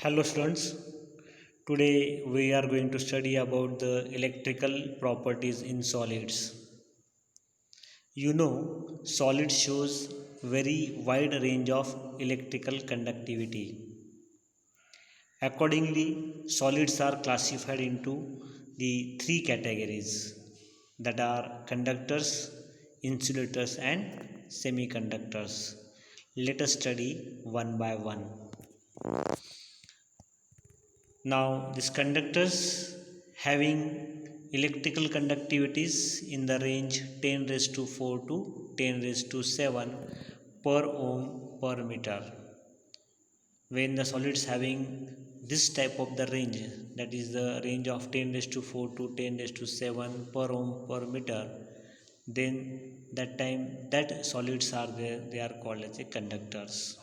Hello students, today we are going to study about the electrical properties in solids. You know, solid shows very wide range of electrical conductivity. Accordingly, solids are classified into the three categories that are conductors, insulators and semiconductors. Let us study one by one. Now, these conductors having electrical conductivities in the range 10 raised to 4 to 10 raised to 7 per ohm per meter. When the solids having this type of the range, that is the range of 10 raised to 4 to 10 raised to 7 per ohm per meter, then that time that solids are there, they are called as a conductors.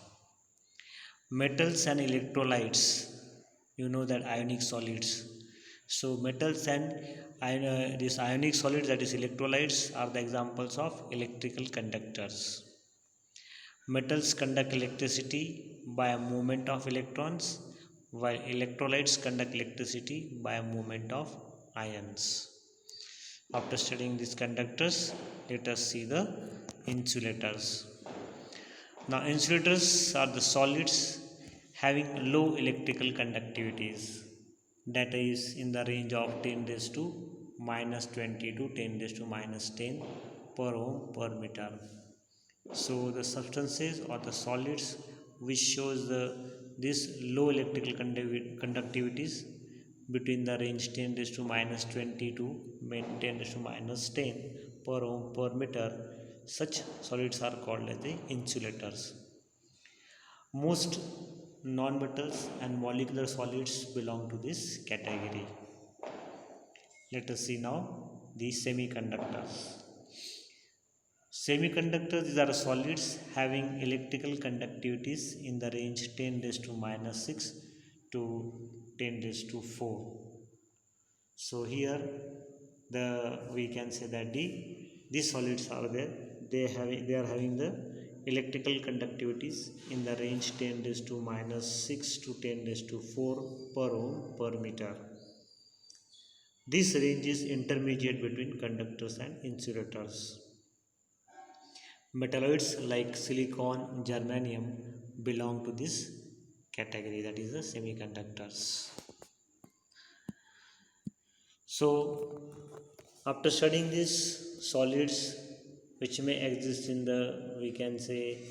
Metals and electrolytes, you know that ionic solids. So metals and this ionic solids, that is electrolytes, are the examples of electrical conductors. Metals conduct electricity by a movement of electrons, while electrolytes conduct electricity by a movement of ions. After studying these conductors, let us see the insulators. Now, insulators are the solids having low electrical conductivities, that is in the range of 10 raised to minus 20 to 10 raised to minus 10 per ohm per meter. So, the substances or the solids which shows this low electrical conductivities between the range 10 raised to minus 20 to 10 raised to minus 10 per ohm per meter, such solids are called as the insulators. Most nonmetals and molecular solids belong to this category. Let us see now the semiconductors. Semiconductors, these are solids having electrical conductivities in the range 10 raised to minus 6 to 10 raised to 4. So here we can say that these solids are there. They are having the electrical conductivities in the range 10 raised to minus 6 to 10 raised to 4 per ohm per meter. This range is intermediate between conductors and insulators. Metalloids like silicon, germanium belong to this category, that is the semiconductors. So, after studying these solids which may exist in the, we can say,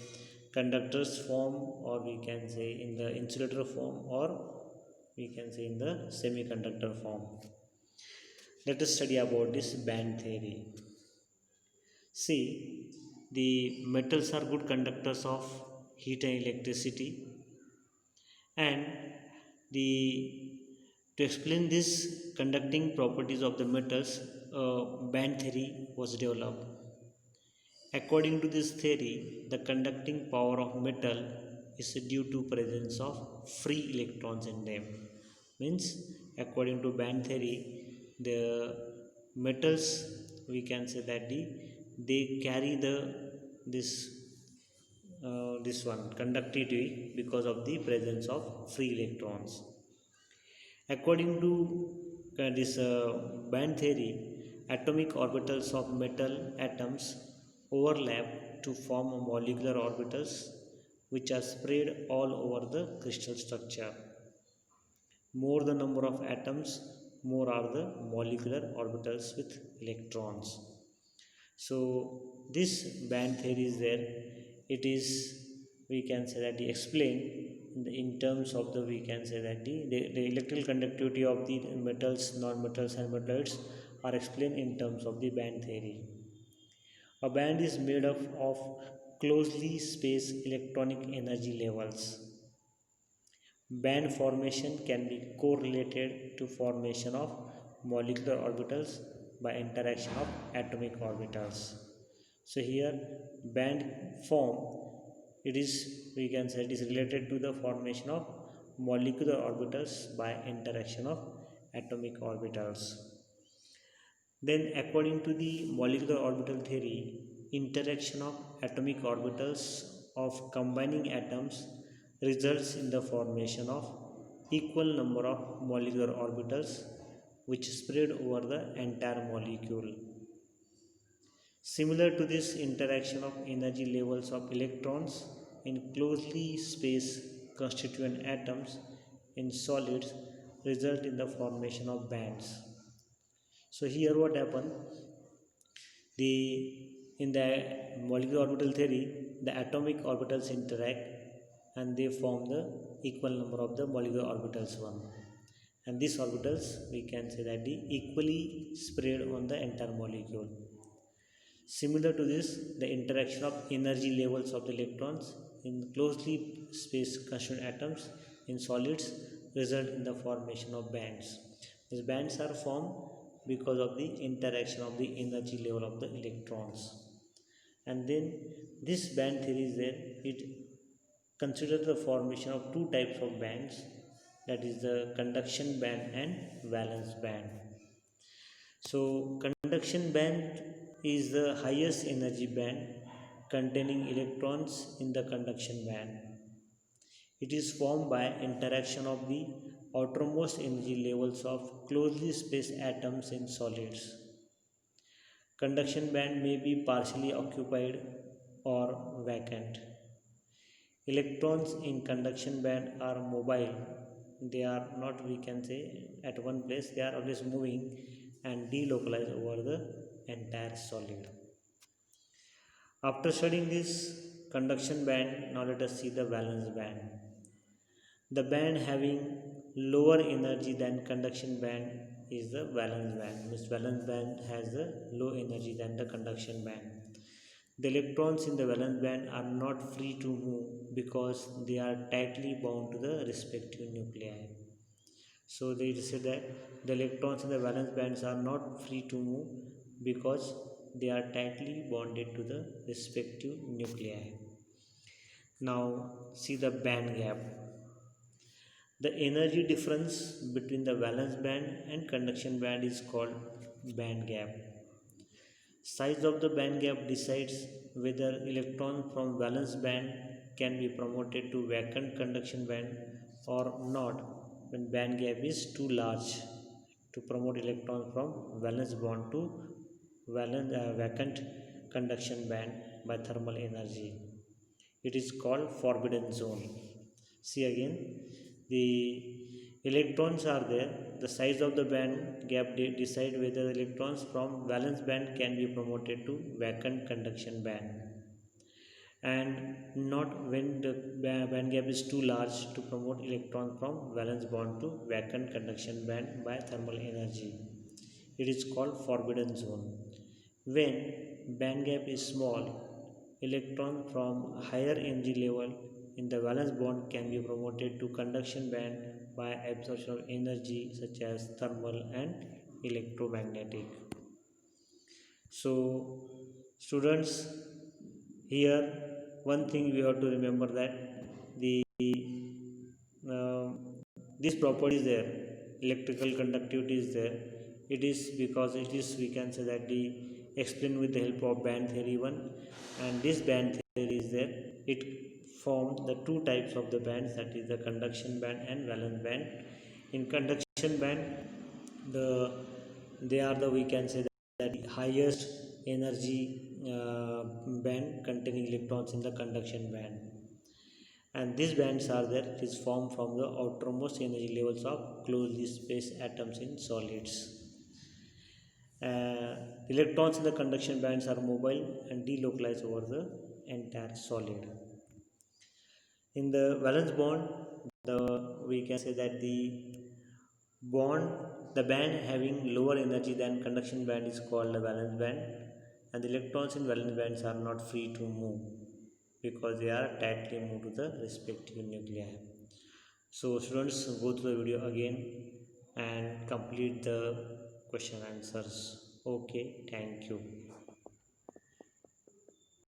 conductors form, or we can say in the insulator form, or we can say in the semiconductor form, let us study about this band theory. See, the metals are good conductors of heat and electricity, and the to explain this conducting properties of the metals, band theory was developed. According to this theory, the conducting power of metal is due to presence of free electrons in them. Means, according to band theory, the metals, we can say that they carry this one conductivity because of the presence of free electrons. According to this band theory, atomic orbitals of metal atoms overlap to form molecular orbitals which are spread all over the crystal structure. More the number of atoms, more are the molecular orbitals with electrons. So, this band theory is there. It is, we can say that explained in terms of the, we can say that the electrical conductivity of the metals, non-metals and metalloids are explained in terms of the band theory. A band is made up of closely spaced electronic energy levels. Band formation can be correlated to formation of molecular orbitals by interaction of atomic orbitals. So here band form, it is, we can say it is related to the formation of molecular orbitals by interaction of atomic orbitals. Then according to the molecular orbital theory, interaction of atomic orbitals of combining atoms results in the formation of equal number of molecular orbitals which spread over the entire molecule. Similar to this interaction of energy levels of electrons in closely spaced constituent atoms in solids result in the formation of bands. So here what happened, the in the molecular orbital theory, the atomic orbitals interact and they form the equal number of the molecular orbitals one, and these orbitals we can say that they equally spread on the entire molecule. Similar to this, the interaction of energy levels of the electrons in closely spaced constituent atoms in solids result in the formation of bands. These bands are formed because of the interaction of the energy level of the electrons. And then this band theory is there. It considers the formation of two types of bands, that is the conduction band and valence band. So conduction band is the highest energy band containing electrons in the conduction band. It is formed by interaction of the outermost energy levels of closely spaced atoms in solids. Conduction band may be partially occupied or vacant. Electrons in conduction band are mobile. They are not, we can say, at one place. They are always moving and delocalized over the entire solid. After studying this conduction band, now let us see the valence band. The band having lower energy than conduction band is the valence band. This valence band has a low energy than the conduction band. The electrons in the valence band are not free to move because they are tightly bound to the respective nuclei. So they say that the electrons in the valence bands are not free to move because they are tightly bonded to the respective nuclei. Now see the band gap. The energy difference between the valence band and conduction band is called band gap. Size of the band gap decides whether electron from valence band can be promoted to vacant conduction band or not when band gap is too large to promote electrons from valence bond to vacant conduction band by thermal energy. It is called forbidden zone. See again, the electrons are there. The size of the band gap decide whether electrons from valence band can be promoted to vacant conduction band, and not when the band gap is too large to promote electron from valence bond to vacant conduction band by thermal energy. It is called forbidden zone. When band gap is small, electron from higher energy level in the valence bond can be promoted to conduction band by absorption of energy such as thermal and electromagnetic. So students, here one thing we have to remember that the this property is there, electrical conductivity is there. It is because it is, we can say that the explained with the help of band theory 1, and this band theory is there. It forms the two types of the bands, that is the conduction band and valence band. In conduction band, they are the, we can say that the highest energy band containing electrons in the conduction band, and these bands are there. It is formed from the outermost energy levels of closely spaced atoms in solids. Electrons in the conduction bands are mobile and delocalized over the entire solid. In the valence bond, we can say that the band having lower energy than conduction band is called the valence band, and the electrons in valence bands are not free to move because they are tightly moved to the respective nuclei. So students, go through the video again and complete the question answers. Okay, thank you.